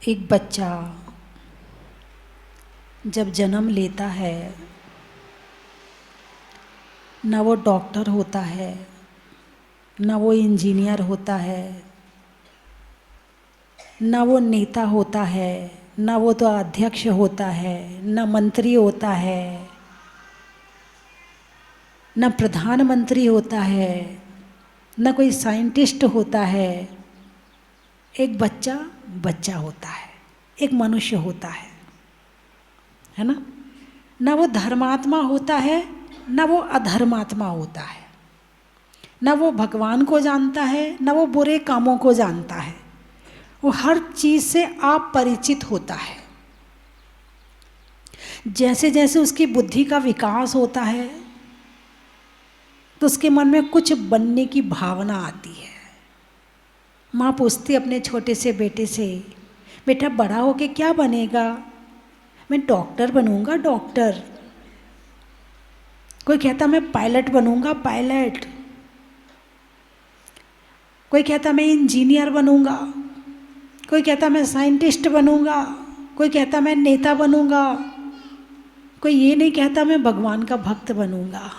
एक बच्चा जब जन्म लेता है न वो डॉक्टर होता है, न वो इंजीनियर होता है, न वो नेता होता है, न वो तो अध्यक्ष होता है, न मंत्री होता है, न प्रधानमंत्री होता है, न कोई साइंटिस्ट होता है। एक बच्चा बच्चा होता है, एक मनुष्य होता है ना। न वो धर्मात्मा होता है, न वो अधर्मात्मा होता है, न वो भगवान को जानता है, न वो बुरे कामों को जानता है। वो हर चीज़ से अपरिचित होता है। जैसे जैसे उसकी बुद्धि का विकास होता है तो उसके मन में कुछ बनने की भावना आती है। माँ पूछती अपने छोटे से बेटे से, बेटा बड़ा होके क्या बनेगा? मैं डॉक्टर बनूंगा, डॉक्टर। कोई कहता मैं पायलट बनूंगा, पायलट। कोई कहता मैं इंजीनियर बनूंगा, कोई कहता मैं साइंटिस्ट बनूंगा, कोई कहता मैं नेता बनूंगा। कोई ये नहीं कहता मैं भगवान का भक्त बनूंगा,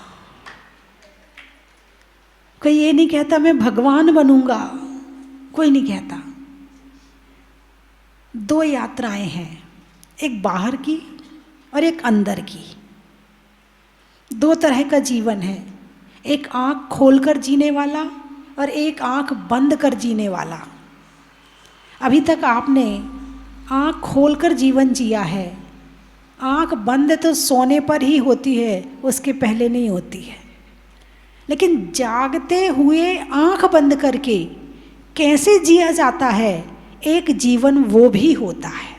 कोई ये नहीं कहता मैं भगवान बनूंगा, कोई नहीं कहता। दो यात्राएं हैं, एक बाहर की और एक अंदर की। दो तरह का जीवन है, एक आँख खोलकर जीने वाला और एक आँख बंद कर जीने वाला। अभी तक आपने आँख खोलकर जीवन जिया है। आँख बंद तो सोने पर ही होती है, उसके पहले नहीं होती है। लेकिन जागते हुए आँख बंद करके कैसे जिया जाता है, एक जीवन वो भी होता है।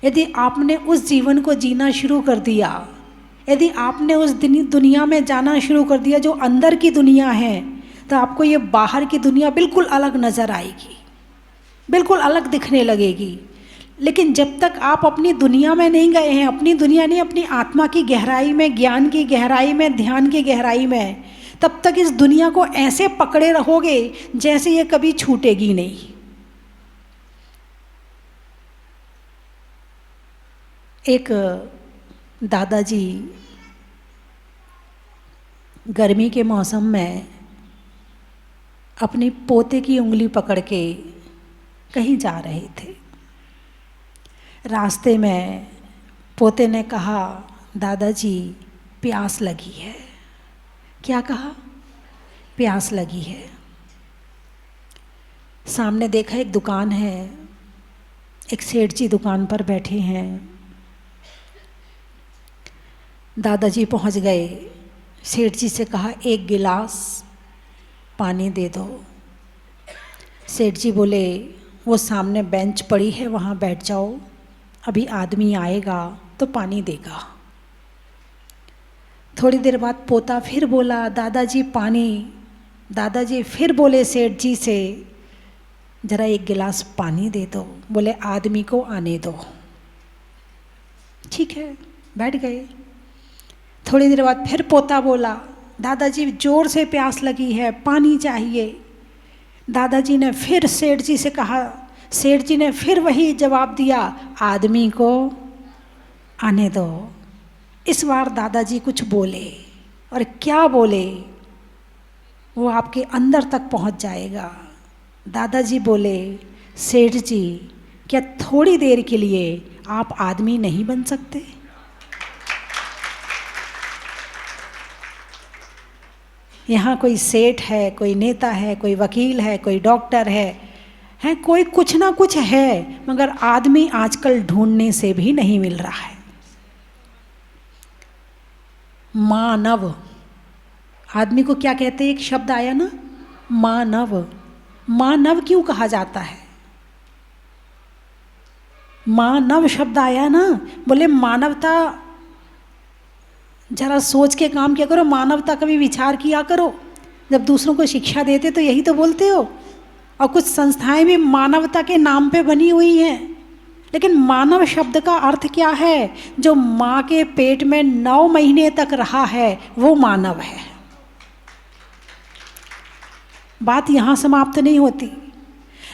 यदि आपने उस जीवन को जीना शुरू कर दिया, यदि आपने उस दुनिया में जाना शुरू कर दिया जो अंदर की दुनिया है, तो आपको ये बाहर की दुनिया बिल्कुल अलग नज़र आएगी, बिल्कुल अलग दिखने लगेगी। लेकिन जब तक आप अपनी दुनिया में नहीं गए हैं, अपनी दुनिया नहीं, अपनी आत्मा की गहराई में, ज्ञान की गहराई में, ध्यान की गहराई में, तब तक इस दुनिया को ऐसे पकड़े रहोगे जैसे ये कभी छूटेगी नहीं। एक दादाजी गर्मी के मौसम में अपनी पोते की उंगली पकड़ के कहीं जा रहे थे। रास्ते में पोते ने कहा, दादाजी प्यास लगी है। क्या कहा? प्यास लगी है। सामने देखा एक दुकान है, एक सेठ जी दुकान पर बैठे हैं। दादाजी पहुंच गए, सेठ जी से कहा एक गिलास पानी दे दो। सेठ जी बोले वो सामने बेंच पड़ी है, वहाँ बैठ जाओ, अभी आदमी आएगा तो पानी देगा। थोड़ी देर बाद पोता फिर बोला, दादाजी पानी। दादाजी फिर बोले सेठ जी से, ज़रा एक गिलास पानी दे दो। बोले आदमी को आने दो। ठीक है, बैठ गए। थोड़ी देर बाद फिर पोता बोला, दादाजी ज़ोर से प्यास लगी है, पानी चाहिए। दादाजी ने फिर सेठ जी से कहा, सेठ जी ने फिर वही जवाब दिया, आदमी को आने दो। इस बार दादाजी कुछ बोले, और क्या बोले वो आपके अंदर तक पहुंच जाएगा। दादाजी बोले, सेठ जी क्या थोड़ी देर के लिए आप आदमी नहीं बन सकते? यहाँ कोई सेठ है, कोई नेता है, कोई वकील है, कोई डॉक्टर है, कोई कुछ ना कुछ है, मगर आदमी आजकल ढूंढने से भी नहीं मिल रहा है। मानव, आदमी को क्या कहते हैं? एक शब्द आया ना, मानव। मानव क्यों कहा जाता है? मानव शब्द आया ना, बोले मानवता, जरा सोच के काम किया करो, मानवता का भी विचार किया करो। जब दूसरों को शिक्षा देते तो यही तो बोलते हो। और कुछ संस्थाएं भी मानवता के नाम पे बनी हुई हैं, लेकिन मानव शब्द का अर्थ क्या है? जो माँ के पेट में 9 महीने तक रहा है वो मानव है। बात यहाँ समाप्त नहीं होती।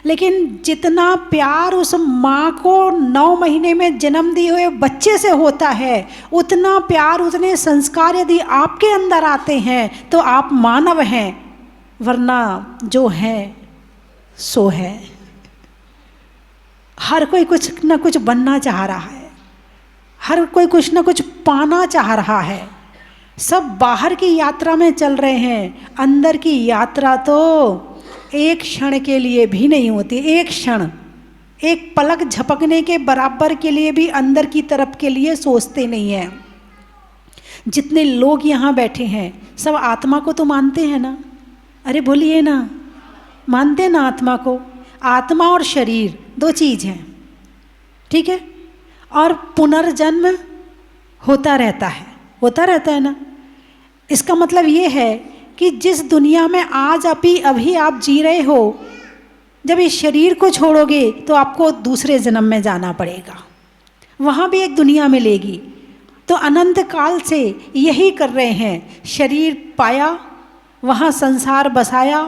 लेकिन जितना प्यार उस माँ को 9 महीने में जन्म दिए हुए बच्चे से होता है, उतना प्यार, उतने संस्कार यदि आपके अंदर आते हैं तो आप मानव हैं, वरना जो है सो है। हर कोई कुछ न कुछ बनना चाह रहा है, हर कोई कुछ न कुछ पाना चाह रहा है। सब बाहर की यात्रा में चल रहे हैं, अंदर की यात्रा तो एक क्षण के लिए भी नहीं होती। एक क्षण, एक पलक झपकने के बराबर के लिए भी अंदर की तरफ के लिए सोचते नहीं हैं। जितने लोग यहाँ बैठे हैं सब आत्मा को तो मानते हैं ना? अरे बोलिए ना, मानते हैं ना आत्मा को? आत्मा और शरीर 2 चीज़ हैं, ठीक है? और पुनर्जन्म होता रहता है ना। इसका मतलब ये है कि जिस दुनिया में आज अभी आप जी रहे हो, जब इस शरीर को छोड़ोगे तो आपको दूसरे जन्म में जाना पड़ेगा, वहाँ भी एक दुनिया मिलेगी। तो अनंत काल से यही कर रहे हैं, शरीर पाया, वहाँ संसार बसाया,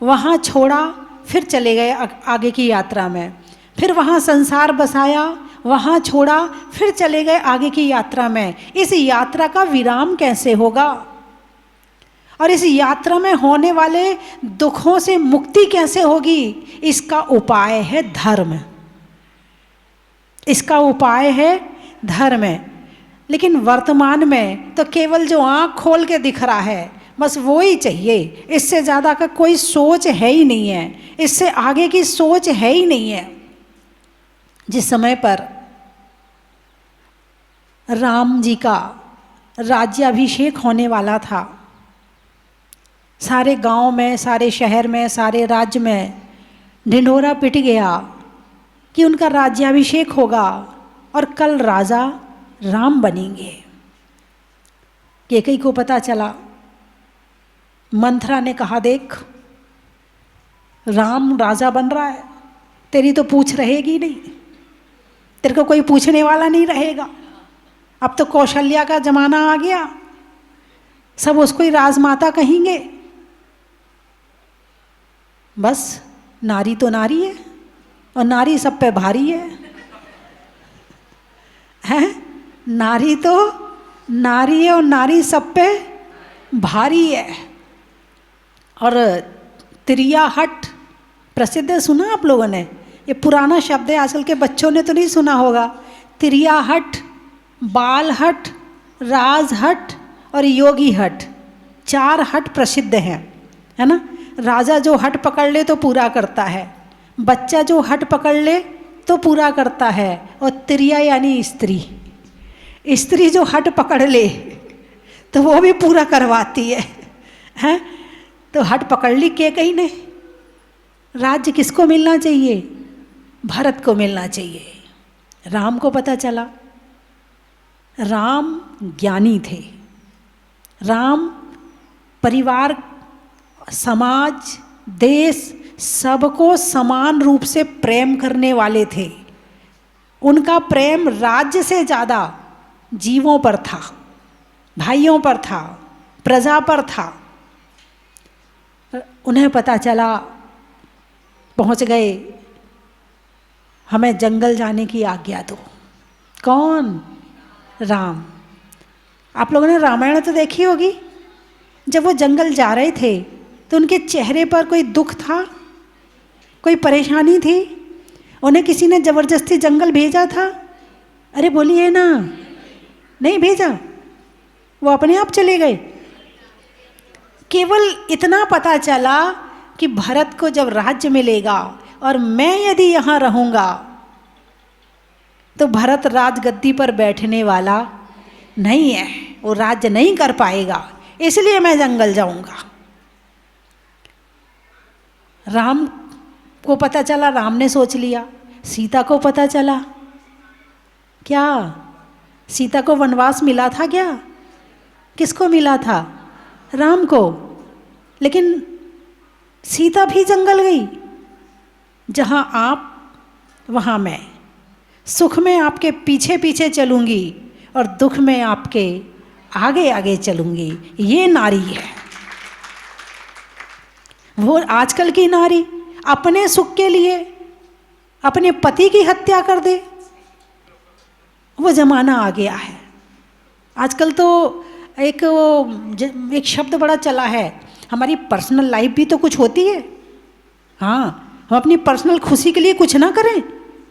वहाँ छोड़ा, फिर चले गए आगे की यात्रा में। फिर वहाँ संसार बसाया, वहाँ छोड़ा, फिर चले गए आगे की यात्रा में। इस यात्रा का विराम कैसे होगा? और इस यात्रा में होने वाले दुखों से मुक्ति कैसे होगी? इसका उपाय है धर्म, इसका उपाय है धर्म। लेकिन वर्तमान में तो केवल जो आँख खोल के दिख रहा है बस वो ही चाहिए, इससे ज़्यादा का कोई सोच है ही नहीं है, इससे आगे की सोच है ही नहीं है। जिस समय पर राम जी का राज्याभिषेक होने वाला था, सारे गांव में, सारे शहर में, सारे राज्य में ढिंढोरा पिट गया कि उनका राज्याभिषेक होगा और कल राजा राम बनेंगे। कैकेयी को पता चला, मंथरा ने कहा देख राम राजा बन रहा है, तेरी तो पूछ रहेगी नहीं, तेरे को कोई पूछने वाला नहीं रहेगा। अब तो कौशल्या का जमाना आ गया, सब उसको ही राजमाता कहेंगे। बस नारी तो नारी है और नारी सब पे भारी है, हैं? नारी तो नारी है और नारी सब पे भारी है। और तिरियाहट प्रसिद्ध है, सुना आप लोगों ने? ये पुराना शब्द है, आजकल के बच्चों ने तो नहीं सुना होगा। तिरियाहट, बालहट, राजहट और योगी हट, 4 हट प्रसिद्ध हैं, है ना? राजा जो हट पकड़ ले तो पूरा करता है, बच्चा जो हट पकड़ ले तो पूरा करता है, और तिरिया यानी स्त्री, स्त्री जो हट पकड़ ले तो वो भी पूरा करवाती है, हैं? तो हट पकड़ ली कैकेयी ने। राज्य किसको मिलना चाहिए? भरत को मिलना चाहिए। राम को पता चला, राम ज्ञानी थे, राम परिवार, समाज, देश सबको समान रूप से प्रेम करने वाले थे। उनका प्रेम राज्य से ज़्यादा जीवों पर था, भाइयों पर था, प्रजा पर था। उन्हें पता चला, पहुंच गए, हमें जंगल जाने की आज्ञा दो। कौन? राम। आप लोगों ने रामायण तो देखी होगी। जब वो जंगल जा रहे थे तो उनके चेहरे पर कोई दुख था, कोई परेशानी थी? उन्हें किसी ने ज़बरदस्ती जंगल भेजा था? अरे बोलिए ना, नहीं भेजा, वो अपने आप चले गए। केवल इतना पता चला कि भरत को जब राज्य मिलेगा और मैं यदि यहाँ रहूँगा तो भरत राजगद्दी पर बैठने वाला नहीं है, वो राज्य नहीं कर पाएगा, इसलिए मैं जंगल जाऊँगा। राम को पता चला, राम ने सोच लिया। सीता को पता चला, क्या सीता को वनवास मिला था क्या? किसको मिला था? राम को। लेकिन सीता भी जंगल गई। जहाँ आप वहाँ मैं, सुख में आपके पीछे पीछे चलूँगी और दुख में आपके आगे आगे चलूँगी। ये नारी है। वो आजकल की नारी, अपने सुख के लिए अपने पति की हत्या कर दे। वो ज़माना आ गया है। आजकल तो एक शब्द बड़ा चला है, हमारी पर्सनल लाइफ भी तो कुछ होती है। हाँ, हम अपनी पर्सनल खुशी के लिए कुछ ना करें,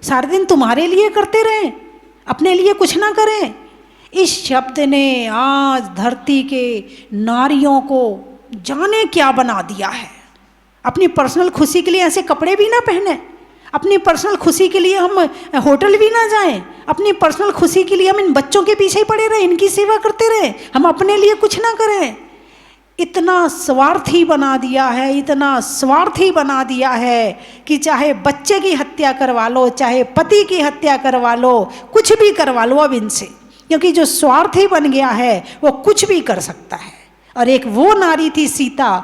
सारे दिन तुम्हारे लिए करते रहें, अपने लिए कुछ ना करें। इस शब्द ने आज धरती के नारियों को जाने क्या बना दिया है। अपनी पर्सनल खुशी के लिए ऐसे कपड़े भी ना पहने, अपनी पर्सनल खुशी के लिए हम होटल भी ना जाएं, अपनी पर्सनल खुशी के लिए हम इन बच्चों के पीछे ही पड़े रहें, इनकी सेवा करते रहें, हम अपने लिए कुछ ना करें। इतना स्वार्थी बना दिया है, इतना स्वार्थी बना दिया है कि चाहे बच्चे की हत्या करवा लो, चाहे पति की हत्या करवा लो, कुछ भी करवा लो अब इनसे, क्योंकि जो स्वार्थी बन गया है वो कुछ भी कर सकता है। और एक वो नारी थी सीता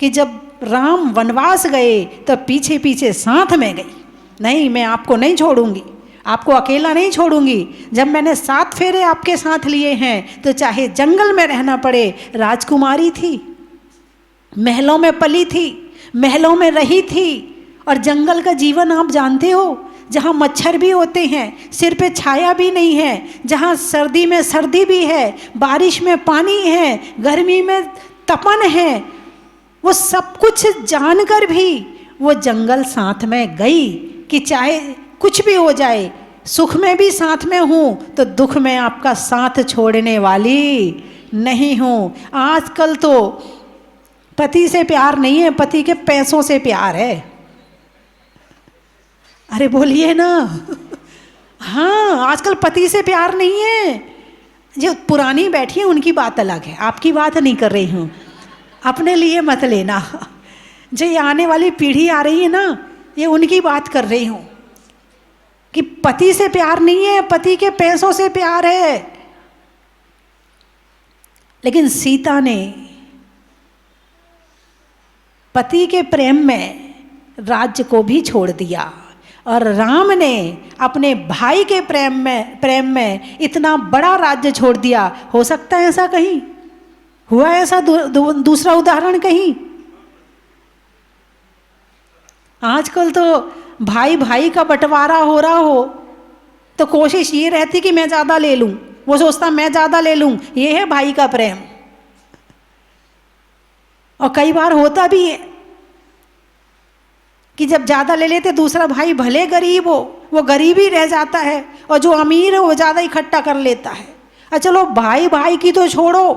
कि जब राम वनवास गए तो पीछे पीछे साथ में गई, नहीं मैं आपको नहीं छोड़ूंगी, आपको अकेला नहीं छोड़ूंगी। जब मैंने 7 फेरे आपके साथ लिए हैं तो चाहे जंगल में रहना पड़े। राजकुमारी थी, महलों में पली थी, महलों में रही थी। और जंगल का जीवन आप जानते हो, जहाँ मच्छर भी होते हैं, सिर पे छाया भी नहीं है, जहाँ सर्दी में सर्दी भी है, बारिश में पानी है, गर्मी में तपन है, वो सब कुछ जानकर भी वो जंगल साथ में गई कि चाहे कुछ भी हो जाए, सुख में भी साथ में हूँ तो दुख में आपका साथ छोड़ने वाली नहीं हूँ। आजकल तो पति से प्यार नहीं है, पति के पैसों से प्यार है। अरे बोलिए ना। हाँ, आजकल पति से प्यार नहीं है। जो पुरानी बैठी है उनकी बात अलग है, आपकी बात नहीं कर रही हूँ, अपने लिए मत लेना। जो ये आने वाली पीढ़ी आ रही है ना, ये उनकी बात कर रही हूँ कि पति से प्यार नहीं है, पति के पैसों से प्यार है। लेकिन सीता ने पति के प्रेम में राज्य को भी छोड़ दिया और राम ने अपने भाई के प्रेम में इतना बड़ा राज्य छोड़ दिया। हो सकता है ऐसा कहीं हुआ, ऐसा दूसरा उदाहरण कहीं? आजकल तो भाई भाई का बंटवारा हो रहा हो तो कोशिश ये रहती कि मैं ज़्यादा ले लूं, वो सोचता मैं ज़्यादा ले लूं। ये है भाई का प्रेम। और कई बार होता भी है कि जब ज़्यादा ले लेते दूसरा भाई भले गरीब हो, वो गरीब ही रह जाता है, और जो अमीर है वो ज़्यादा इकट्ठा कर लेता है। और चलो भाई भाई की तो छोड़ो,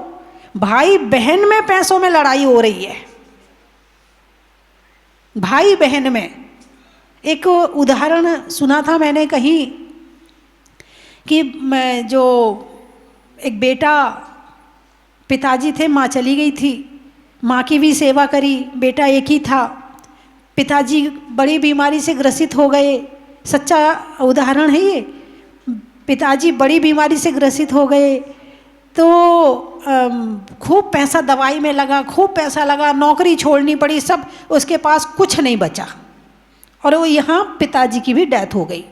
भाई बहन में पैसों में लड़ाई हो रही है। भाई बहन में एक उदाहरण सुना था मैंने कहीं कि जो एक बेटा, पिताजी थे, माँ चली गई थी, माँ की भी सेवा करी, बेटा एक ही था, पिताजी बड़ी बीमारी से ग्रसित हो गए। सच्चा उदाहरण है ये। पिताजी बड़ी बीमारी से ग्रसित हो गए तो खूब पैसा दवाई में लगा, खूब पैसा लगा, नौकरी छोड़नी पड़ी, सब उसके पास कुछ नहीं बचा। और वो यहाँ पिताजी की भी डेथ हो गई।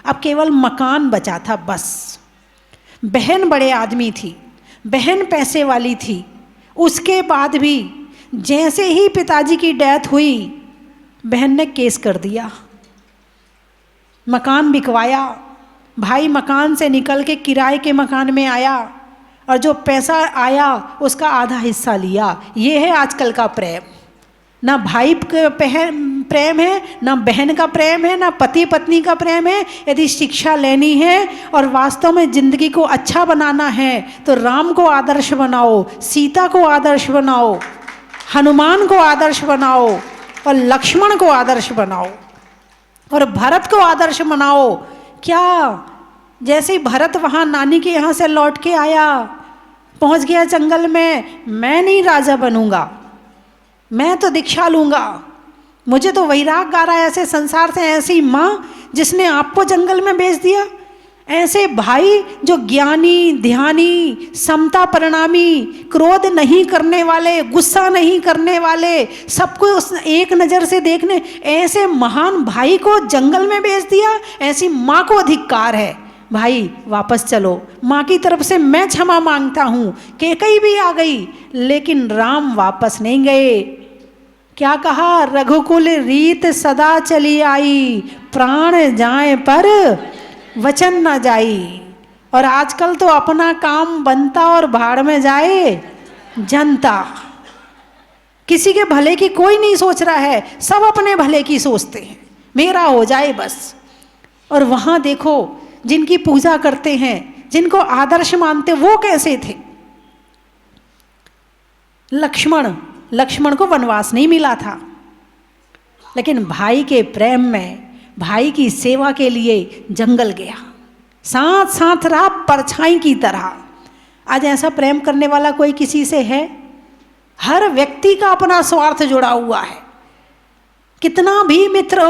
अब केवल मकान बचा था बस। बहन बड़े आदमी थी, बहन पैसे वाली थी। उसके बाद भी जैसे ही पिताजी की डेथ हुई, बहन ने केस कर दिया, मकान बिकवाया। भाई मकान से निकल के किराए के मकान में आया और जो पैसा आया उसका आधा हिस्सा लिया। ये है आजकल का प्रेम। ना भाई का प्रेम है, ना बहन का प्रेम है, ना पति पत्नी का प्रेम है। यदि शिक्षा लेनी है और वास्तव में जिंदगी को अच्छा बनाना है तो राम को आदर्श बनाओ, सीता को आदर्श बनाओ, हनुमान को आदर्श बनाओ, और लक्ष्मण को आदर्श बनाओ, और भरत को आदर्श बनाओ। क्या जैसे ही भरत वहाँ नानी के यहाँ से लौट के आया, पहुँच गया जंगल में, मैं नहीं राजा बनूंगा, मैं तो दीक्षा लूँगा, मुझे तो वैराग आ रहा है ऐसे संसार से। ऐसी माँ जिसने आपको जंगल में भेज दिया, ऐसे भाई जो ज्ञानी, ध्यानी, समता परिणामी, क्रोध नहीं करने वाले, गुस्सा नहीं करने वाले, सबको एक नज़र से देखने, ऐसे महान भाई को जंगल में भेज दिया। ऐसी माँ को धिक्कार है। भाई वापस चलो, माँ की तरफ से मैं क्षमा मांगता हूँ। कैकेयी भी आ गई लेकिन राम वापस नहीं गए। क्या कहा? रघुकुल रीत सदा चली आई, प्राण जाए पर वचन न जाई। और आजकल तो अपना काम बनता और भाड़ में जाए जनता। किसी के भले की कोई नहीं सोच रहा है, सब अपने भले की सोचते हैं, मेरा हो जाए बस। और वहां देखो जिनकी पूजा करते हैं, जिनको आदर्श मानते, वो कैसे थे? लक्ष्मण को वनवास नहीं मिला था, लेकिन भाई के प्रेम में, भाई की सेवा के लिए जंगल गया, साथ साथ रहा परछाई की तरह। आज ऐसा प्रेम करने वाला कोई किसी से है? हर व्यक्ति का अपना स्वार्थ जुड़ा हुआ है। कितना भी मित्र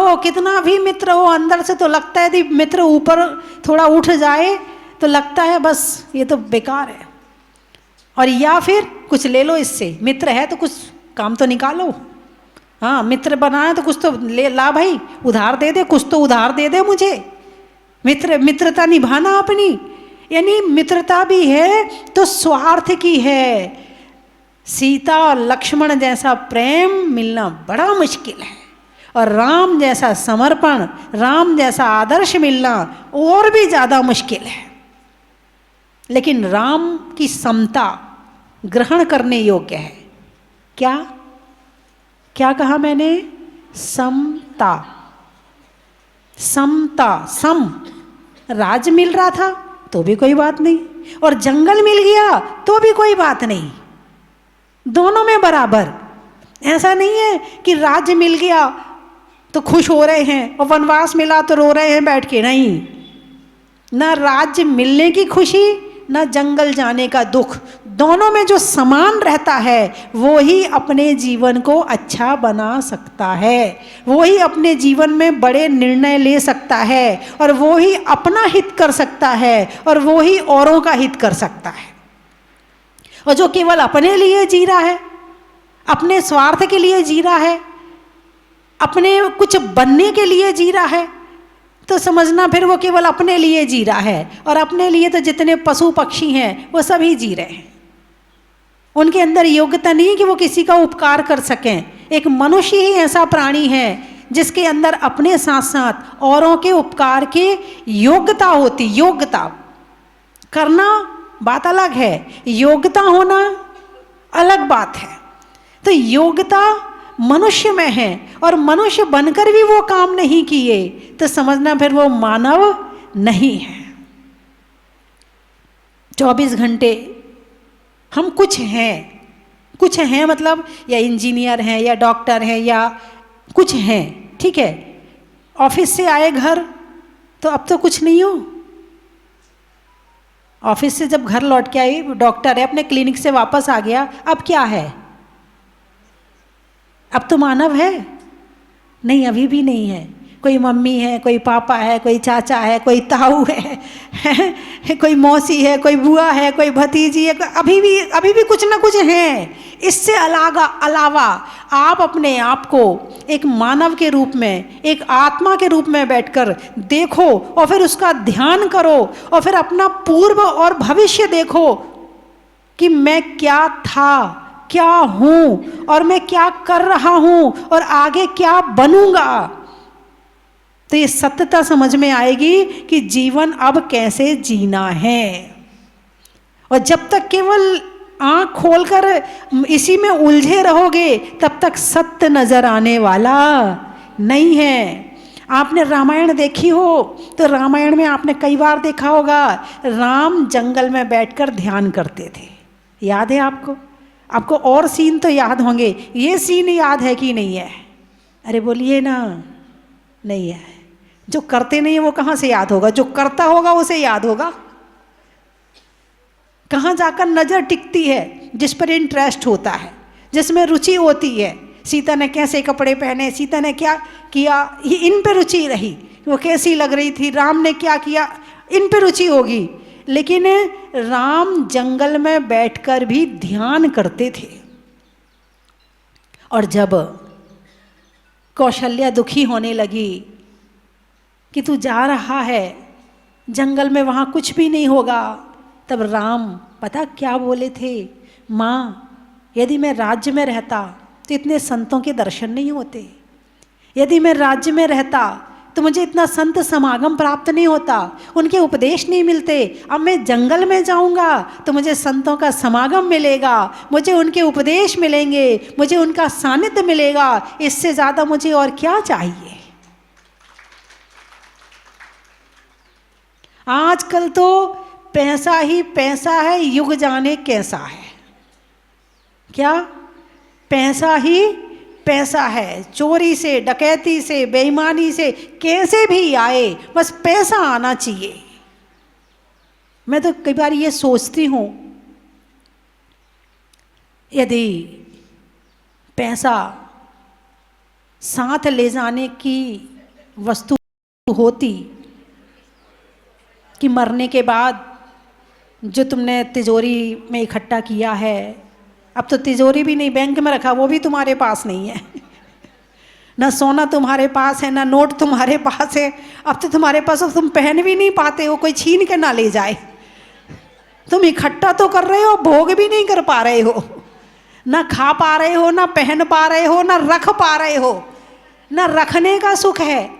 हो, अंदर से तो लगता है यदि मित्र ऊपर थोड़ा उठ जाए तो लगता है बस ये तो बेकार है। और या फिर कुछ ले लो इससे, मित्र है तो कुछ काम तो निकालो। हाँ, मित्र बनाए तो कुछ तो ले ला भाई, उधार दे दे, कुछ तो उधार दे दे मुझे। मित्रता निभाना अपनी, यानी मित्रता भी है तो स्वार्थ की है। सीता और लक्ष्मण जैसा प्रेम मिलना बड़ा मुश्किल है, और राम जैसा समर्पण, राम जैसा आदर्श मिलना और भी ज़्यादा मुश्किल है। लेकिन राम की समता ग्रहण करने योग्य है। क्या क्या कहा मैंने? समता, सम। राज मिल रहा था तो भी कोई बात नहीं, और जंगल मिल गया तो भी कोई बात नहीं, दोनों में बराबर। ऐसा नहीं है कि राज्य मिल गया तो खुश हो रहे हैं और वनवास मिला तो रो रहे हैं बैठ के, नहीं। ना राज्य मिलने की खुशी, ना जंगल जाने का दुख। दोनों में जो समान रहता है वो ही अपने जीवन को अच्छा बना सकता है, वो ही अपने जीवन में बड़े निर्णय ले सकता है, और वो ही अपना हित कर सकता है, और वो ही औरों का हित कर सकता है। और जो केवल अपने लिए जी रहा है, अपने स्वार्थ के लिए जी रहा है, अपने कुछ बनने के लिए जी रहा है, तो समझना फिर वो केवल अपने लिए जी रहा है। और अपने लिए तो जितने पशु पक्षी हैं वो सभी जी रहे हैं। उनके अंदर योग्यता नहीं है कि वो किसी का उपकार कर सकें। एक मनुष्य ही ऐसा प्राणी है जिसके अंदर अपने साथ साथ औरों के उपकार की योग्यता होती। योग्यता करना बात अलग है, योग्यता होना अलग बात है। तो योग्यता मनुष्य में है, और मनुष्य बनकर भी वो काम नहीं किए तो समझना फिर वो मानव नहीं है। 24 घंटे हम कुछ हैं मतलब या इंजीनियर हैं या डॉक्टर हैं या कुछ हैं, ठीक है। ऑफिस से आए घर तो अब तो कुछ नहीं हो। ऑफिस से जब घर लौट के आई, डॉक्टर है, अपने क्लिनिक से वापस आ गया, अब क्या है? अब तो मानव है? नहीं, अभी भी नहीं है। कोई मम्मी है, कोई पापा है, कोई चाचा है, कोई ताऊ है, कोई मौसी है, कोई बुआ है, कोई भतीजी है, अभी भी कुछ ना कुछ है। इससे अलावा आप अपने आप को एक मानव के रूप में, एक आत्मा के रूप में बैठकर देखो, और फिर उसका ध्यान करो, और फिर अपना पूर्व और भविष्य देखो कि मैं क्या था, क्या हूँ, और मैं क्या कर रहा हूँ, और आगे क्या बनूंगा। तो ये सत्यता समझ में आएगी कि जीवन अब कैसे जीना है। और जब तक केवल आँख खोलकर इसी में उलझे रहोगे तब तक सत्य नजर आने वाला नहीं है। आपने रामायण देखी हो तो रामायण में आपने कई बार देखा होगा, राम जंगल में बैठकर ध्यान करते थे। याद है आपको? आपको और सीन तो याद होंगे, ये सीन याद है कि नहीं है? अरे बोलिए ना। नहीं है। जो करते नहीं है वो कहाँ से याद होगा? जो करता होगा उसे याद होगा। कहाँ जाकर नज़र टिकती है? जिस पर इंटरेस्ट होता है, जिसमें रुचि होती है। सीता ने कैसे कपड़े पहने, सीता ने क्या किया, ये इन पे रुचि रही, वो कैसी लग रही थी, राम ने क्या किया, इन पे रुचि होगी। लेकिन राम जंगल में बैठकर भी ध्यान करते थे। और जब कौशल्या दुखी होने लगी कि तू जा रहा है जंगल में, वहाँ कुछ भी नहीं होगा, तब राम पता क्या बोले थे? माँ, यदि मैं राज्य में रहता तो इतने संतों के दर्शन नहीं होते। यदि मैं राज्य में रहता तो मुझे इतना संत समागम प्राप्त नहीं होता, उनके उपदेश नहीं मिलते। अब मैं जंगल में जाऊंगा तो मुझे संतों का समागम मिलेगा, मुझे उनके उपदेश मिलेंगे, मुझे उनका सानिध्य मिलेगा। इससे ज़्यादा मुझे और क्या चाहिए। आजकल तो पैसा ही पैसा है, युग जाने कैसा है। क्या पैसा ही पैसा है, चोरी से, डकैती से, बेईमानी से, कैसे भी आए, बस पैसा आना चाहिए। मैं तो कई बार ये सोचती हूँ, यदि पैसा साथ ले जाने की वस्तु होती कि मरने के बाद जो तुमने तिजोरी में इकट्ठा किया है, अब तो तिजोरी भी नहीं, बैंक में रखा, वो भी तुम्हारे पास नहीं है। ना सोना तुम्हारे पास है, ना नोट तुम्हारे पास है। अब तो तुम्हारे पास, अब तुम पहन भी नहीं पाते हो, कोई छीन के ना ले जाए। तुम इकट्ठा तो कर रहे हो, भोग भी नहीं कर पा रहे हो। ना खा पा रहे हो, ना पहन पा रहे हो, ना रख पा रहे हो। ना रखने का सुख है,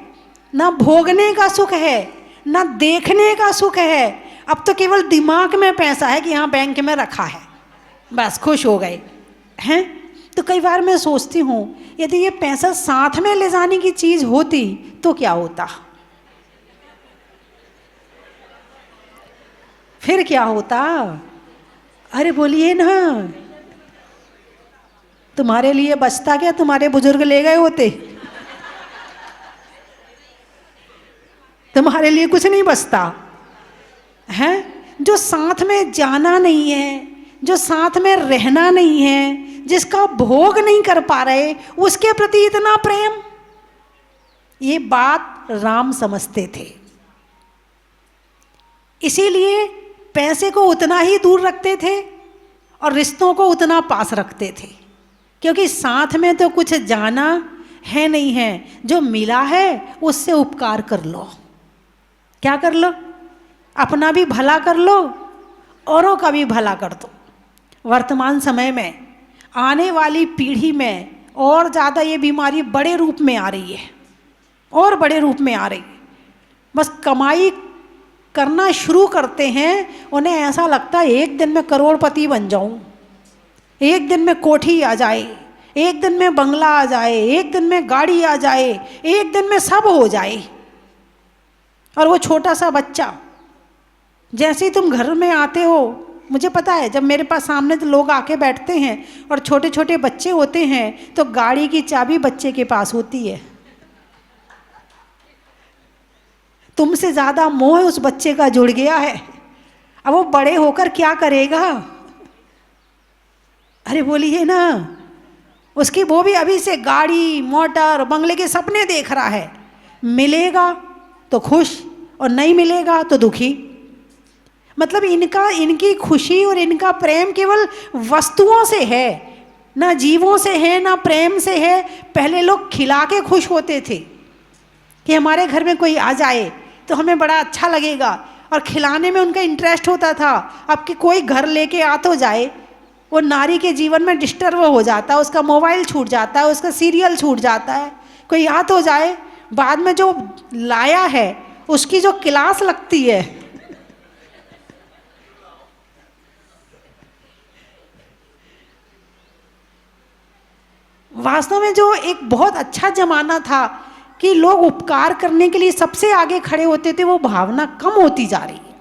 ना भोगने का सुख है, ना देखने का सुख है। अब तो केवल दिमाग में पैसा है कि हाँ बैंक में रखा है, बस खुश हो गए हैं। तो कई बार मैं सोचती हूँ, यदि ये पैसा साथ में ले जाने की चीज़ होती तो क्या होता, फिर क्या होता। अरे बोलिए ना, तुम्हारे लिए बचता क्या, तुम्हारे बुजुर्ग ले गए होते। तुम्हारे लिए कुछ नहीं बचता है। जो साथ में जाना नहीं है, जो साथ में रहना नहीं है, जिसका भोग नहीं कर पा रहे, उसके प्रति इतना प्रेम। ये बात राम समझते थे, इसीलिए पैसे को उतना ही दूर रखते थे और रिश्तों को उतना पास रखते थे। क्योंकि साथ में तो कुछ जाना है नहीं है, जो मिला है उससे उपकार कर लो। क्या कर लो? अपना भी भला कर लो, औरों का भी भला कर दो। वर्तमान समय में, आने वाली पीढ़ी में और ज़्यादा ये बीमारी बड़े रूप में आ रही है, और बड़े रूप में आ रही है। बस कमाई करना शुरू करते हैं, उन्हें ऐसा लगता है एक दिन में करोड़पति बन जाऊं, एक दिन में कोठी आ जाए, एक दिन में बंगला आ जाए, एक दिन में गाड़ी आ जाए, एक दिन में सब हो जाए। और वो छोटा सा बच्चा, जैसे ही तुम घर में आते हो, मुझे पता है जब मेरे पास सामने तो लोग आके बैठते हैं और छोटे छोटे बच्चे होते हैं, तो गाड़ी की चाबी बच्चे के पास होती है। तुमसे ज़्यादा मोह उस बच्चे का जुड़ गया है। अब वो बड़े होकर क्या करेगा? अरे बोलिए ना, उसकी वो भी अभी से गाड़ी, मोटर, बंगले के सपने देख रहा है। मिलेगा तो खुश और नहीं मिलेगा तो दुखी। मतलब इनकी खुशी और इनका प्रेम केवल वस्तुओं से है, ना जीवों से है, ना प्रेम से है। पहले लोग खिला के खुश होते थे कि हमारे घर में कोई आ जाए तो हमें बड़ा अच्छा लगेगा, और खिलाने में उनका इंटरेस्ट होता था। अब कि कोई घर लेके आ तो जाए, वो नारी के जीवन में डिस्टर्ब हो जाता है, उसका मोबाइल छूट जाता है, उसका सीरियल छूट जाता है। कोई आ तो जाए, बाद में जो लाया है उसकी जो क्लास लगती है, वास्तव में जो एक बहुत अच्छा जमाना था कि लोग उपकार करने के लिए सबसे आगे खड़े होते थे, वो भावना कम होती जा रही है।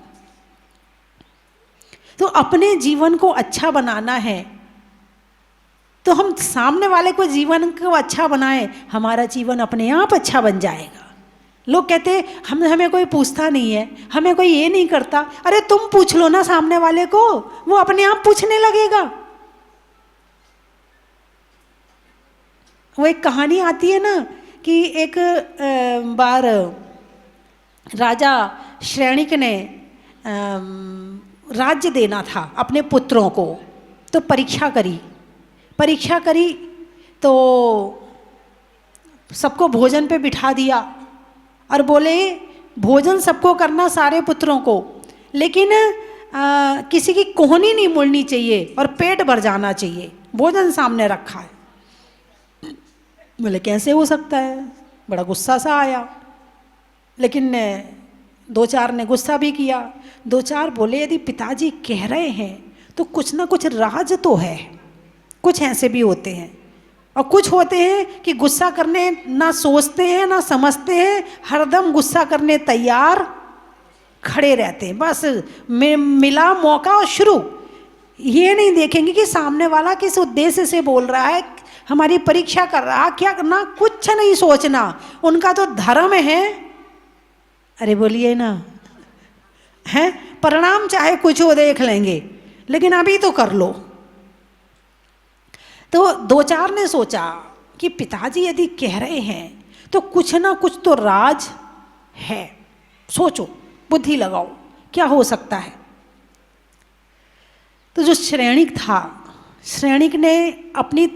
तो अपने जीवन को अच्छा बनाना है तो हम सामने वाले को जीवन को अच्छा बनाएं, हमारा जीवन अपने आप अच्छा बन जाएगा। लोग कहते हमें कोई पूछता नहीं है, हमें कोई ये नहीं करता। अरे तुम पूछ लो ना सामने वाले को, वो अपने आप पूछने लगेगा। वो एक कहानी आती है ना कि एक बार राजा श्रेणिक ने राज्य देना था अपने पुत्रों को, तो परीक्षा करी तो सबको भोजन पे बिठा दिया और बोले भोजन सबको करना, सारे पुत्रों को, लेकिन किसी की कोहनी नहीं मुड़नी चाहिए और पेट भर जाना चाहिए। भोजन सामने रखा है। बोले कैसे हो सकता है, बड़ा गुस्सा सा आया। लेकिन दो चार ने गुस्सा भी किया। दो चार बोले यदि पिताजी कह रहे हैं तो कुछ ना कुछ राज तो है। कुछ ऐसे भी होते हैं और कुछ होते हैं कि गुस्सा करने ना सोचते हैं ना समझते हैं, हरदम गुस्सा करने तैयार खड़े रहते हैं। बस मिला मौका और शुरू। ये नहीं देखेंगे कि सामने वाला किस उद्देश्य से बोल रहा है, हमारी परीक्षा कर रहा है क्या करना, कुछ नहीं सोचना। उनका तो धर्म है, अरे बोलिए ना, है परिणाम चाहे कुछ हो देख लेंगे, लेकिन अभी तो कर लो। तो दो चार ने सोचा कि पिताजी यदि कह रहे हैं तो कुछ ना कुछ तो राज है, सोचो, बुद्धि लगाओ, क्या हो सकता है। तो जो श्रेणिक था, श्रेणिक ने अपनी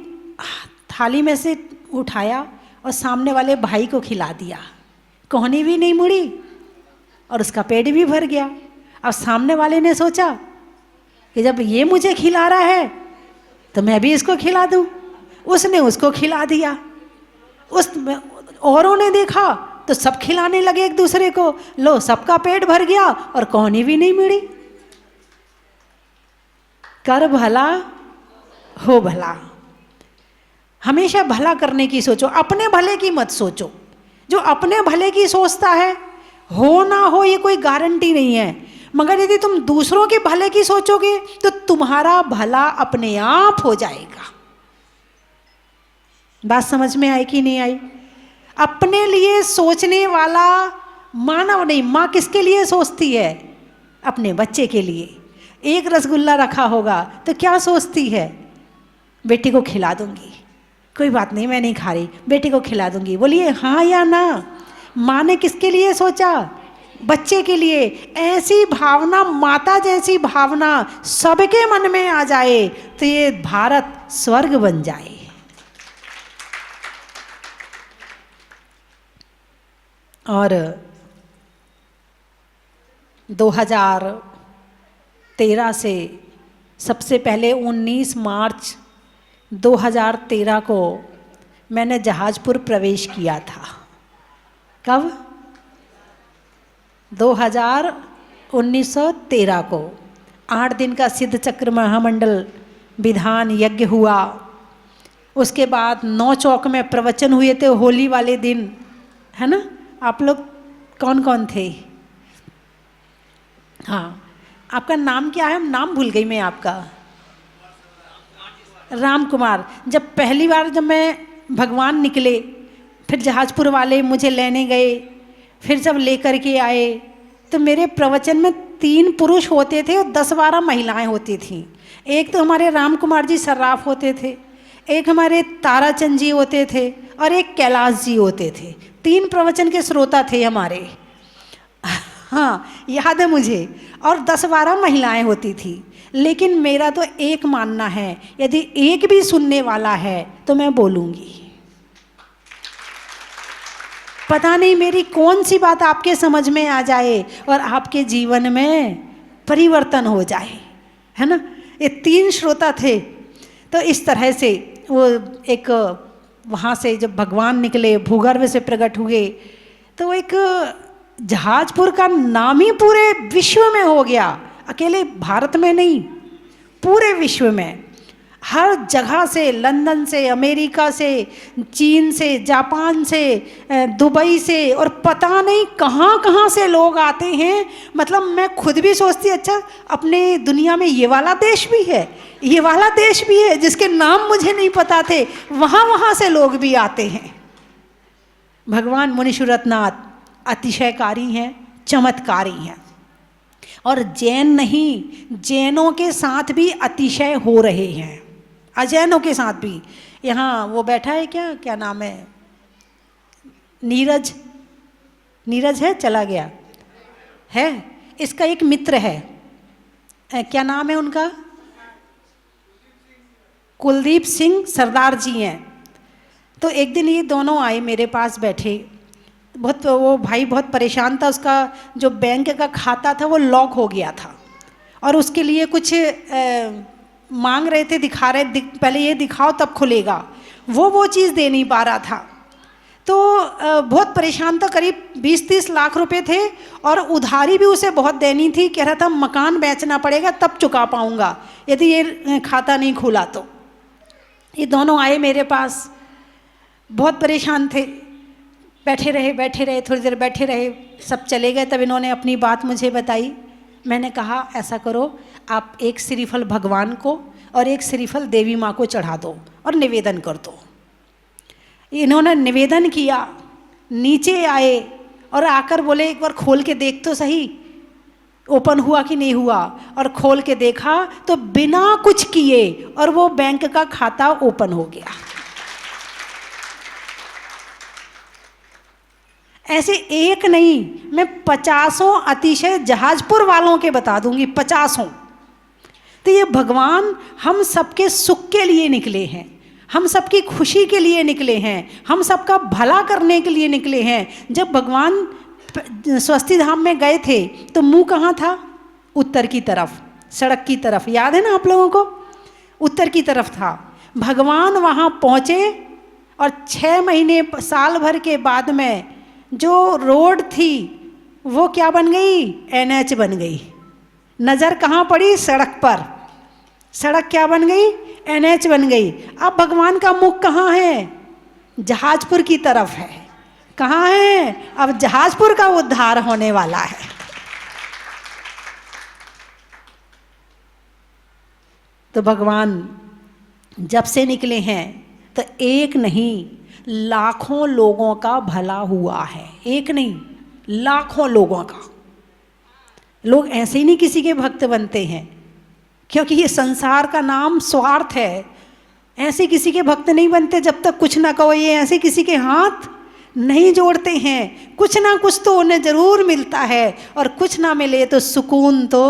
थाली में से उठाया और सामने वाले भाई को खिला दिया। कोहनी भी नहीं मुड़ी और उसका पेट भी भर गया। अब सामने वाले ने सोचा कि जब ये मुझे खिला रहा है तो मैं भी इसको खिला दूं। उसने उसको खिला दिया। औरों ने देखा तो सब खिलाने लगे एक दूसरे को। लो, सबका पेट भर गया और कोहनी भी नहीं मिली। कर भला हो भला। हमेशा भला करने की सोचो, अपने भले की मत सोचो। जो अपने भले की सोचता है, हो ना हो ये कोई गारंटी नहीं है, मगर यदि तुम दूसरों के भले की सोचोगे तो तुम्हारा भला अपने आप हो जाएगा। बात समझ में आई कि नहीं आई? अपने लिए सोचने वाला मानव नहीं। माँ किसके लिए सोचती है? अपने बच्चे के लिए। एक रसगुल्ला रखा होगा तो क्या सोचती है? बेटी को खिला दूंगी, कोई बात नहीं मैं नहीं खा रही, बेटी को खिला दूंगी। बोलिए हाँ या ना? माँ ने किसके लिए सोचा? बच्चे के लिए। ऐसी भावना, माता जैसी भावना सबके मन में आ जाए तो ये भारत स्वर्ग बन जाए। और 2013 से सबसे पहले 19 मार्च 2013 को मैंने जहाजपुर प्रवेश किया था। कब? 1913 को 8 दिन का सिद्ध चक्र महामंडल विधान यज्ञ हुआ। उसके बाद 9 चौक में प्रवचन हुए थे होली वाले दिन, है ना? आप लोग कौन कौन थे? हाँ, आपका नाम क्या है? नाम भूल गई मैं आपका। राम कुमार। जब पहली बार जब मैं भगवान निकले, फिर जहाजपुर वाले मुझे लेने गए, फिर जब लेकर के आए तो मेरे प्रवचन में 3 पुरुष होते थे और 10-12 महिलाएं होती थीं। एक तो हमारे राम कुमार जी सर्राफ होते थे, एक हमारे ताराचंद जी होते थे और एक कैलाश जी होते थे। 3 प्रवचन के श्रोता थे हमारे। हाँ, याद है मुझे। और 10-12 महिलाएं होती थी। लेकिन मेरा तो एक मानना है, यदि एक भी सुनने वाला है तो मैं बोलूँगी। पता नहीं मेरी कौन सी बात आपके समझ में आ जाए और आपके जीवन में परिवर्तन हो जाए, है ना? ये 3 श्रोता थे। तो इस तरह से वो एक वहाँ से जब भगवान निकले, भूगर्भ से प्रकट हुए, तो एक जहाजपुर का नाम ही पूरे विश्व में हो गया। अकेले भारत में नहीं, पूरे विश्व में। हर जगह से, लंदन से, अमेरिका से, चीन से, जापान से, दुबई से, और पता नहीं कहाँ कहाँ से लोग आते हैं। मतलब मैं खुद भी सोचती, अच्छा अपने दुनिया में ये वाला देश भी है, ये वाला देश भी है जिसके नाम मुझे नहीं पता थे। वहाँ वहाँ से लोग भी आते हैं। भगवान मुनीश्वरनाथ अतिशयकारी हैं, चमत्कारी हैं। और जैन नहीं, जैनों के साथ भी अतिशय हो रहे हैं, अजैनों के साथ भी। यहाँ वो बैठा है, क्या नाम है? नीरज है, चला गया है। इसका एक मित्र है, क्या नाम है उनका? कुलदीप सिंह सरदार जी हैं। तो एक दिन ये दोनों आए मेरे पास बैठे। वो भाई बहुत परेशान था, उसका जो बैंक का खाता था वो लॉक हो गया था और उसके लिए कुछ मांग रहे थे, पहले ये दिखाओ तब खुलेगा। वो चीज़ दे नहीं पा रहा था। तो बहुत परेशान था, करीब 20-30 लाख रुपए थे और उधारी भी उसे बहुत देनी थी। कह रहा था मकान बेचना पड़ेगा तब चुका पाऊंगा यदि ये खाता नहीं खुला तो। ये दोनों आए मेरे पास, बहुत परेशान थे, बैठे रहे, थोड़ी देर बैठे रहे, सब चले गए। तब इन्होंने अपनी बात मुझे बताई। मैंने कहा ऐसा करो, आप एक श्रीफल भगवान को और एक श्रीफल देवी माँ को चढ़ा दो और निवेदन कर दो। इन्होंने निवेदन किया, नीचे आए और आकर बोले एक बार खोल के देख तो सही ओपन हुआ कि नहीं हुआ। और खोल के देखा तो बिना कुछ किए और वो बैंक का खाता ओपन हो गया। ऐसे एक नहीं, मैं 50 अतिशय जहाजपुर वालों के बता दूंगी, 50। तो ये भगवान हम सबके सुख के लिए निकले हैं, हम सबकी खुशी के लिए निकले हैं, हम सबका भला करने के लिए निकले हैं। जब भगवान स्वस्ति धाम में गए थे तो मुंह कहाँ था? उत्तर की तरफ, सड़क की तरफ। याद है ना आप लोगों को? उत्तर की तरफ था। भगवान वहाँ पहुँचे और 6 महीने साल भर के बाद में जो रोड थी वो क्या बन गई? NH बन गई। नज़र कहाँ पड़ी? सड़क पर। सड़क क्या बन गई? NH बन गई। अब भगवान का मुख कहाँ है? जहाजपुर की तरफ है। कहाँ है? अब जहाजपुर का उद्धार होने वाला है। तो भगवान जब से निकले हैं तो एक नहीं लाखों लोगों का भला हुआ है। एक नहीं, लाखों लोगों का। लोग ऐसे ही नहीं किसी के भक्त बनते हैं, क्योंकि ये संसार का नाम स्वार्थ है। ऐसे किसी के भक्त नहीं बनते जब तक कुछ ना कहो। ये ऐसे किसी के हाथ नहीं जोड़ते हैं। कुछ ना कुछ तो उन्हें जरूर मिलता है, और कुछ ना मिले तो सुकून तो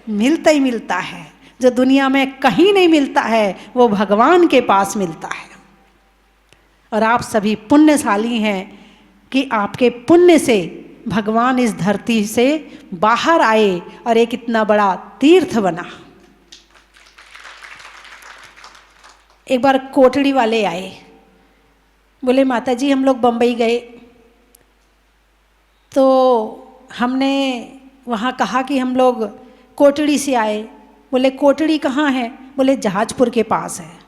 मिलता ही मिलता है। जो दुनिया में कहीं नहीं मिलता है वो भगवान के पास मिलता है। और आप सभी पुण्यशाली हैं कि आपके पुण्य से भगवान इस धरती से बाहर आए और एक इतना बड़ा तीर्थ बना। एक बार कोटड़ी वाले आए, बोले माता जी हम लोग बम्बई गए तो हमने वहाँ कहा कि हम लोग कोटड़ी से आए। बोले कोटड़ी कहाँ है? बोले जहाजपुर के पास है।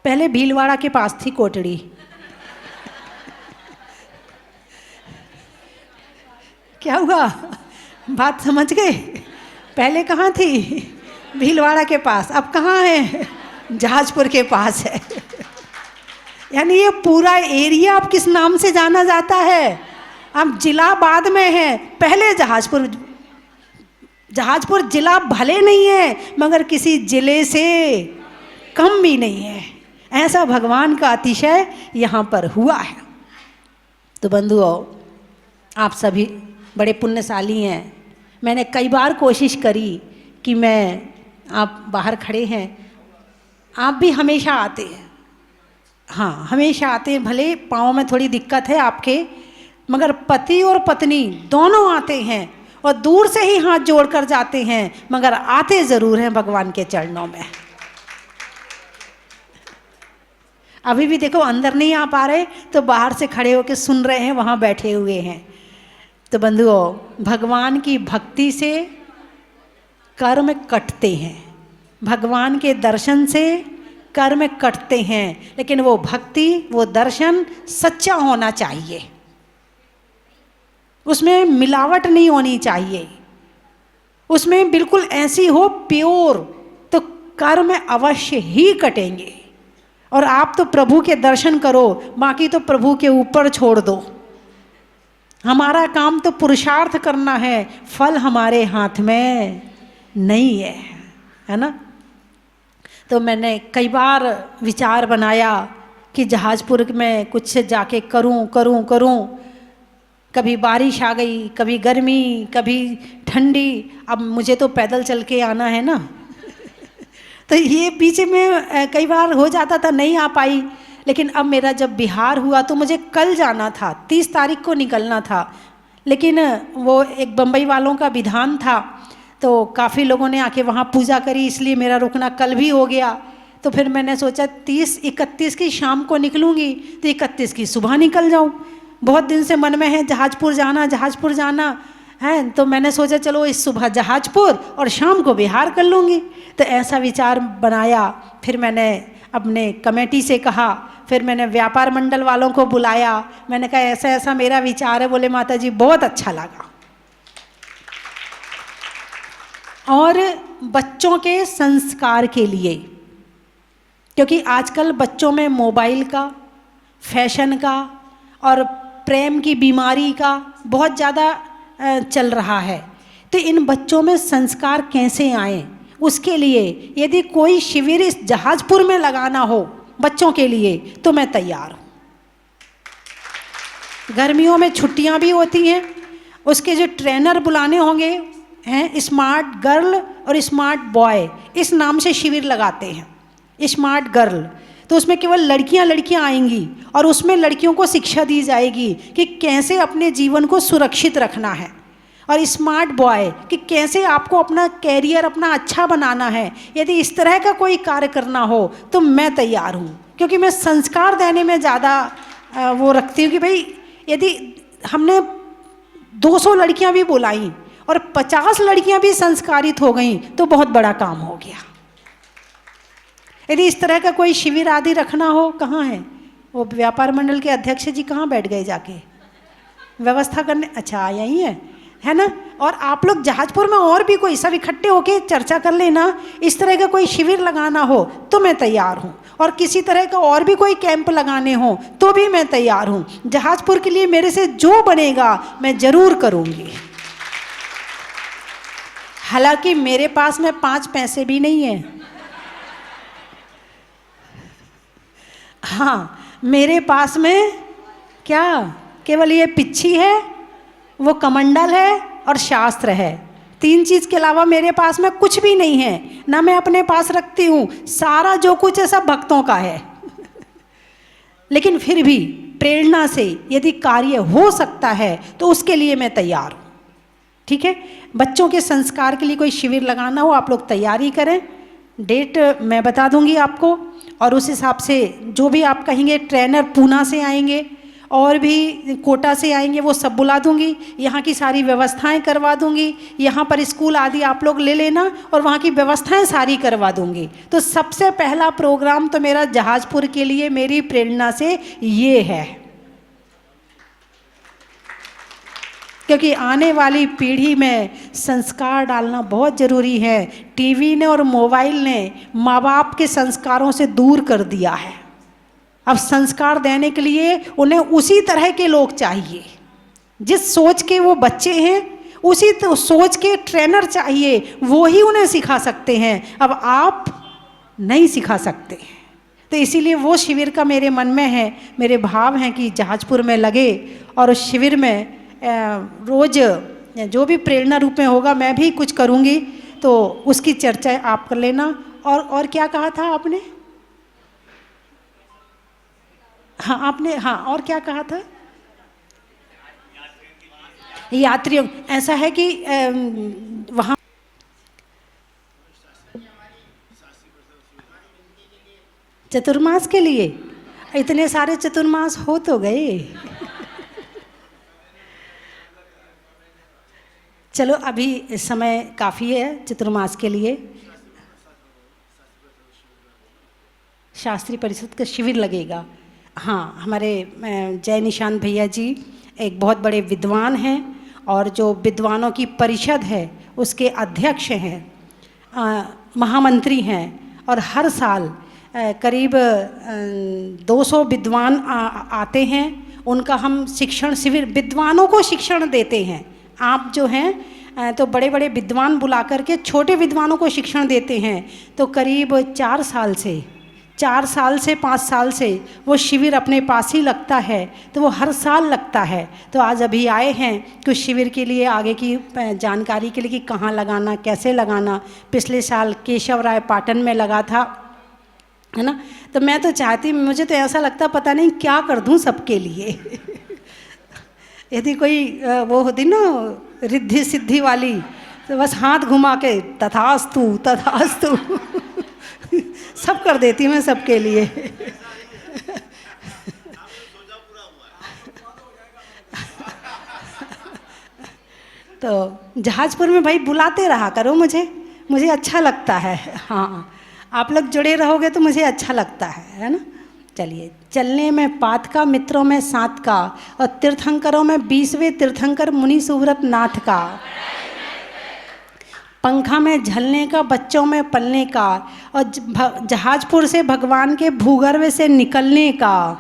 पहले भीलवाड़ा के पास थी कोटड़ी। क्या हुआ? बात समझ गए? पहले कहाँ थी? भीलवाड़ा के पास। अब कहाँ है? जहाजपुर के पास है। यानी ये पूरा एरिया अब किस नाम से जाना जाता है? अब जिला बाद में है, पहले जहाजपुर। जहाजपुर जिला भले नहीं है मगर किसी जिले से कम भी नहीं है। ऐसा भगवान का अतिशय यहाँ पर हुआ है। तो बंधुओं, आप सभी बड़े पुण्यशाली हैं। मैंने कई बार कोशिश करी कि आप बाहर खड़े हैं, आप भी हमेशा आते हैं। हाँ, हमेशा आते हैं। भले पाँव में थोड़ी दिक्कत है आपके, मगर पति और पत्नी दोनों आते हैं और दूर से ही हाथ जोड़कर जाते हैं, मगर आते ज़रूर हैं भगवान के चरणों में। अभी भी देखो अंदर नहीं आ पा रहे तो बाहर से खड़े होकर सुन रहे हैं, वहाँ बैठे हुए हैं। तो बंधुओं, भगवान की भक्ति से कर्म कटते हैं, भगवान के दर्शन से कर्म कटते हैं, लेकिन वो भक्ति, वो दर्शन सच्चा होना चाहिए, उसमें मिलावट नहीं होनी चाहिए, उसमें बिल्कुल ऐसी हो प्योर, तो कर्म अवश्य ही कटेंगे। और आप तो प्रभु के दर्शन करो, बाकी तो प्रभु के ऊपर छोड़ दो। हमारा काम तो पुरुषार्थ करना है, फल हमारे हाथ में नहीं है ना। तो मैंने कई बार विचार बनाया कि जहाजपुर में कुछ जाके करूं। कभी बारिश आ गई, कभी गर्मी, कभी ठंडी। अब मुझे तो पैदल चल के आना है ना तो ये पीछे में कई बार हो जाता था, नहीं आ पाई। लेकिन अब मेरा जब बिहार हुआ तो मुझे कल जाना था, 30 तारीख को निकलना था, लेकिन वो एक बम्बई वालों का विधान था, तो काफ़ी लोगों ने आके वहाँ पूजा करी, इसलिए मेरा रुकना कल भी हो गया। तो फिर मैंने सोचा 30-31 की शाम को निकलूँगी तो 31 की सुबह निकल जाऊँ। बहुत दिन से मन में है जहाजपुर जाना है, तो मैंने सोचा चलो इस सुबह जहाजपुर और शाम को बिहार कर लूँगी। तो ऐसा विचार बनाया। फिर मैंने अपने कमेटी से कहा, फिर मैंने व्यापार मंडल वालों को बुलाया, मैंने कहा ऐसा ऐसा मेरा विचार है। बोले माता जी बहुत अच्छा लगा। और बच्चों के संस्कार के लिए, क्योंकि आजकल बच्चों में मोबाइल का, फैशन का और प्रेम की बीमारी का बहुत ज़्यादा चल रहा है, तो इन बच्चों में संस्कार कैसे आए, उसके लिए यदि कोई शिविर इस जहाजपुर में लगाना हो बच्चों के लिए तो मैं तैयार हूँ। गर्मियों में छुट्टियाँ भी होती हैं, उसके जो ट्रेनर बुलाने होंगे हैं, स्मार्ट गर्ल और स्मार्ट बॉय इस नाम से शिविर लगाते हैं। स्मार्ट गर्ल तो उसमें केवल लड़कियां आएंगी और उसमें लड़कियों को शिक्षा दी जाएगी कि कैसे अपने जीवन को सुरक्षित रखना है, और स्मार्ट बॉय कि कैसे आपको अपना कैरियर अपना अच्छा बनाना है। यदि इस तरह का कोई कार्य करना हो तो मैं तैयार हूँ, क्योंकि मैं संस्कार देने में ज़्यादा वो रखती हूँ कि भाई यदि हमने 200 लड़कियाँ भी बुलाई और 50 लड़कियाँ भी संस्कारित हो गई तो बहुत बड़ा काम हो गया। यदि इस तरह का कोई शिविर आदि रखना हो, कहाँ है वो व्यापार मंडल के अध्यक्ष जी, कहाँ बैठ गए जाके व्यवस्था करने? अच्छा यही है ना। और आप लोग जहाजपुर में और भी कोई सब इकट्ठे होके चर्चा कर लेना। इस तरह का कोई शिविर लगाना हो तो मैं तैयार हूँ, और किसी तरह का और भी कोई कैंप लगाने हो तो भी मैं तैयार हूँ। जहाजपुर के लिए मेरे से जो बनेगा मैं ज़रूर करूँगी। हालांकि मेरे पास में 5 पैसे भी नहीं है। हाँ, मेरे पास में क्या केवल ये पिच्छी है, वो कमंडल है और शास्त्र है। 3 चीज़ के अलावा मेरे पास में कुछ भी नहीं है, ना मैं अपने पास रखती हूँ। सारा जो कुछ है सब भक्तों का है। लेकिन फिर भी प्रेरणा से यदि कार्य हो सकता है तो उसके लिए मैं तैयार हूँ। ठीक है, बच्चों के संस्कार के लिए कोई शिविर लगाना हो आप लोग तैयारी करें। डेट मैं बता दूंगी आपको, और उस हिसाब से जो भी आप कहेंगे, ट्रेनर पूना से आएंगे और भी कोटा से आएंगे, वो सब बुला दूंगी। यहाँ की सारी व्यवस्थाएं करवा दूंगी। यहाँ पर स्कूल आदि आप लोग ले लेना और वहाँ की व्यवस्थाएं सारी करवा दूंगी। तो सबसे पहला प्रोग्राम तो मेरा जहाजपुर के लिए मेरी प्रेरणा से ये है, क्योंकि आने वाली पीढ़ी में संस्कार डालना बहुत ज़रूरी है। टीवी ने और मोबाइल ने माँ बाप के संस्कारों से दूर कर दिया है। अब संस्कार देने के लिए उन्हें उसी तरह के लोग चाहिए, जिस सोच के वो बच्चे हैं उसी तो सोच के ट्रेनर चाहिए, वो ही उन्हें सिखा सकते हैं। अब आप नहीं सिखा सकते। तो इसीलिए वो शिविर का मेरे मन में है, मेरे भाव हैं कि जहाजपुर में लगे और उस शिविर में रोज़ जो भी प्रेरणा रूप में होगा मैं भी कुछ करूँगी, तो उसकी चर्चा आप कर लेना। और क्या कहा था आपने? हाँ आपने, हाँ और क्या कहा था? यात्रियों, ऐसा है कि वहाँ चतुर्मास के लिए इतने सारे चतुर्मास हो तो गए। चलो अभी समय काफ़ी है चतुर्मास के लिए। शास्त्री परिषद का शिविर लगेगा। हाँ, हमारे जय निशांत भैया जी एक बहुत बड़े विद्वान हैं और जो विद्वानों की परिषद है उसके अध्यक्ष हैं, महामंत्री हैं, और हर साल करीब 200 विद्वान आते हैं। उनका हम शिक्षण शिविर विद्वानों को शिक्षण देते हैं। आप जो हैं तो बड़े बड़े विद्वान बुला करके छोटे विद्वानों को शिक्षण देते हैं। तो करीब 4 साल से 5 साल से वो शिविर अपने पास ही लगता है, तो वो हर साल लगता है। तो आज अभी आए हैं कुछ शिविर के लिए आगे की जानकारी के लिए कि कहाँ लगाना, कैसे लगाना। पिछले साल केशव राय पाटन में लगा था, है ना। तो मैं तो चाहती, मुझे तो ऐसा लगता पता नहीं क्या कर दूँ सबके लिए। यदि कोई वो होती ना रिद्धि सिद्धि वाली, तो बस हाथ घुमा के तथास्तु तथास्तु। सब कर देती हूँ मैं सबके लिए। तो जहाजपुर में भाई बुलाते रहा करो मुझे, मुझे अच्छा लगता है। हाँ, आप लोग जुड़े रहोगे तो मुझे अच्छा लगता है ना। चलिए, चलने में पात का, मित्रों में सात का, और तीर्थंकरों में 20वें तीर्थंकर मुनि सुव्रत नाथ का। पंखा में झलने का, बच्चों में पलने का, और जहाजपुर से भगवान के भूगर्भ से निकलने का।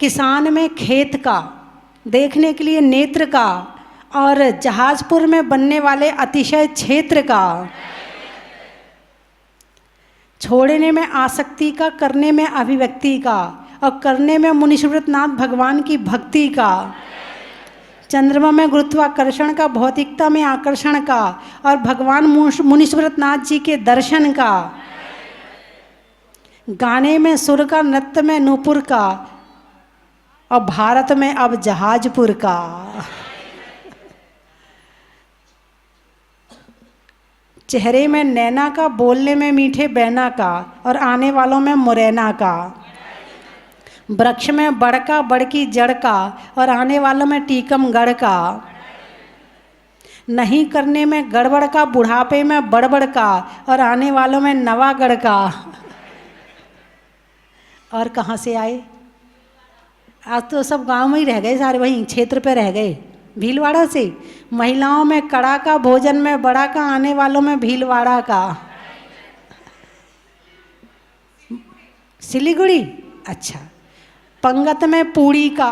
किसान में खेत का, देखने के लिए नेत्र का, और जहाजपुर में बनने वाले अतिशय क्षेत्र का। छोड़ने में आसक्ति का, करने में अभिव्यक्ति का, और करने में मुनिसुव्रत नाथ भगवान की भक्ति का। चंद्रमा में गुरुत्वाकर्षण का, भौतिकता में आकर्षण का, और भगवान मुनिसुव्रत नाथ जी के दर्शन का। गाने में सुर का, नृत्य में नूपुर का, और भारत में अब जहाजपुर का। चेहरे में नैना का, बोलने में मीठे बैना का, और आने वालों में मुरैना का। वृक्ष में बड़ का, बड़ की जड़ का, और आने वालों में टीकमगढ़ का। नहीं करने में गड़बड़ का, बुढ़ापे में बड़बड़ का, और आने वालों में नवागढ़ का। और कहाँ से आए? आज तो सब गांव में ही रह गए, सारे वहीं क्षेत्र पे रह गए, भीलवाड़ा से। महिलाओं में कड़ा का, भोजन में बड़ा का, आने वालों में भीलवाड़ा का। सिलीगुड़ी, अच्छा। पंगत में पूड़ी का,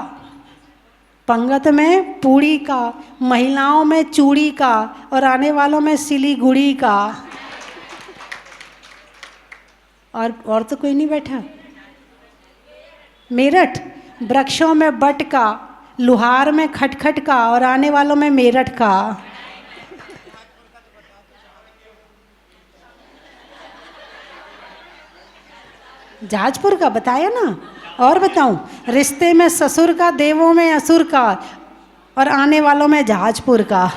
पंगत में पूड़ी का, महिलाओं में चूड़ी का, और आने वालों में सिलीगुड़ी का। और तो कोई नहीं बैठा। मेरठ, वृक्षों में बट का, लुहार में खटखट का, और आने वालों में मेरठ का। जहाजपुर का बताया ना, और बताऊं? रिश्ते में ससुर का, देवों में असुर का, और आने वालों में जहाजपुर का।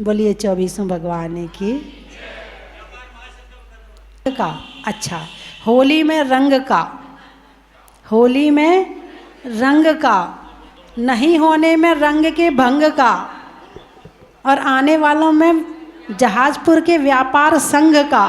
बोलिए 24 भगवान की का। अच्छा, होली में रंग का, होली में रंग का, नहीं होने में रंग के भंग का, और आने वालों में जहाजपुर के व्यापार संघ का।